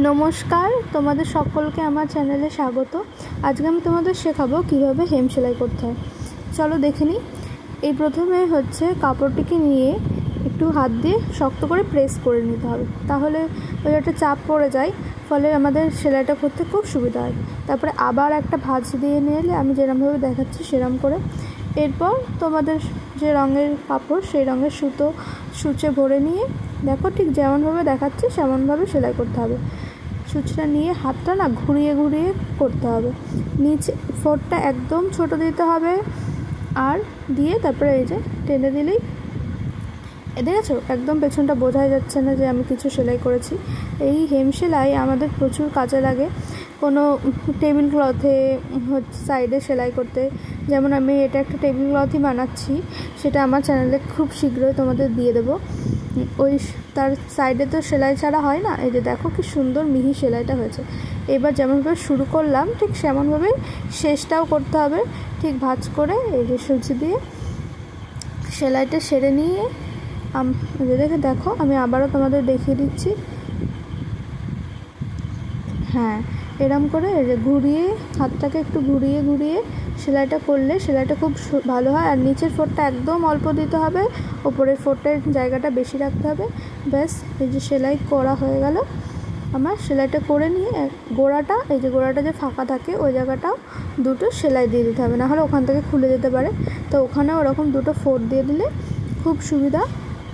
নমস্কার, তোমাদের সকলকে আমার চ্যানেলে স্বাগত। আজকে আমি তোমাদের শেখাবো কিভাবে হেম সেলাই করতে হয়। চলো দেখে নিই। এই প্রথমে হচ্ছে কাপড়টিকে নিয়ে একটু হাত দিয়ে শক্ত করে প্রেস করে নিতে হবে, তাহলে ওই একটা চাপ পড়ে যায়, ফলে আমাদের সেলাইটা করতে খুব সুবিধা হয়। তারপরে আবার একটা ভাঁজ দিয়ে নিলে আমি যেরকমভাবে দেখাচ্ছি সেরকম করে, এরপর তোমাদের যে রঙের কাপড় সেই রঙের সুতো সূচে ভরে নিয়ে দেখো ঠিক যেমনভাবে দেখাচ্ছি সেমনভাবে সেলাই করতে হবে। সূচটা নিয়ে হাতটা না ঘুরিয়ে ঘুরিয়ে করতে হবে, নিচে ফোঁটটা একদম ছোট দিতে হবে, আর দিয়ে তারপরে এই যে টেনে দিলেই দেখেছো একদম পেছনটা বোঝাই যাচ্ছে না যে আমি কিছু সেলাই করেছি। এই হেম সেলাই আমাদের প্রচুর কাজে লাগে, কোনো টেবিল ক্লথে হচ্ছে সাইডে সেলাই করতে। যেমন আমি এটা একটা টেবিল ক্লথই বানাচ্ছি, সেটা আমার চ্যানেলে খুব শীঘ্রই তোমাদের দিয়ে দেবো। ওই তার সাইডে তো সেলাই ছাড়া হয় না, এই যে দেখো কি সুন্দর মিহি সেলাইটা হয়েছে। এবার যেমনভাবে শুরু করলাম ঠিক সেমনভাবে শেষটাও করতে হবে, ঠিক ভাঁজ করে এই যে সুজি দিয়ে সেলাইটা সেরে নিয়ে দেখো আমি আবারও তোমাদের দেখিয়ে দিচ্ছি। হ্যাঁ, এরম করে ঘুরিয়ে হাতটাকে একটু ঘুরিয়ে ঘুরিয়ে সেলাইটা করলে সেলাইটা খুব ভালো হয়। আর নিচের ফোঁটটা একদম অল্প দিতে হবে, ওপরের ফোঁটের জায়গাটা বেশি রাখতে হবে। ব্যাস, এই যে সেলাই করা হয়ে গেল আমার। সেলাইটা করে নিয়ে গোড়াটা, এই যে গোড়াটা যে ফাঁকা থাকে ওই জায়গাটাও দুটো সেলাই দিয়ে দিতে হবে, নাহলে ওখান থেকে খুলে যেতে পারে। তো ওখানেও ওরকম দুটো ফোঁট দিয়ে দিলে খুব সুবিধা।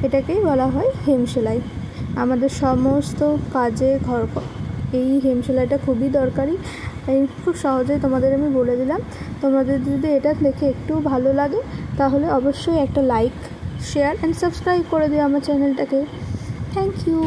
এটাকেই বলা হয় হেম সেলাই। আমাদের সমস্ত কাজে এই হেম সেলাইটা খুবই দরকারি। এই খুব সহজেই তোমাদের আমি বলে দিলাম। তোমাদের যদি এটা দেখে একটু ভালো লাগে তাহলে অবশ্যই একটা লাইক, শেয়ার অ্যান্ড সাবস্ক্রাইব করে দিও আমার চ্যানেলটাকে। Thank you.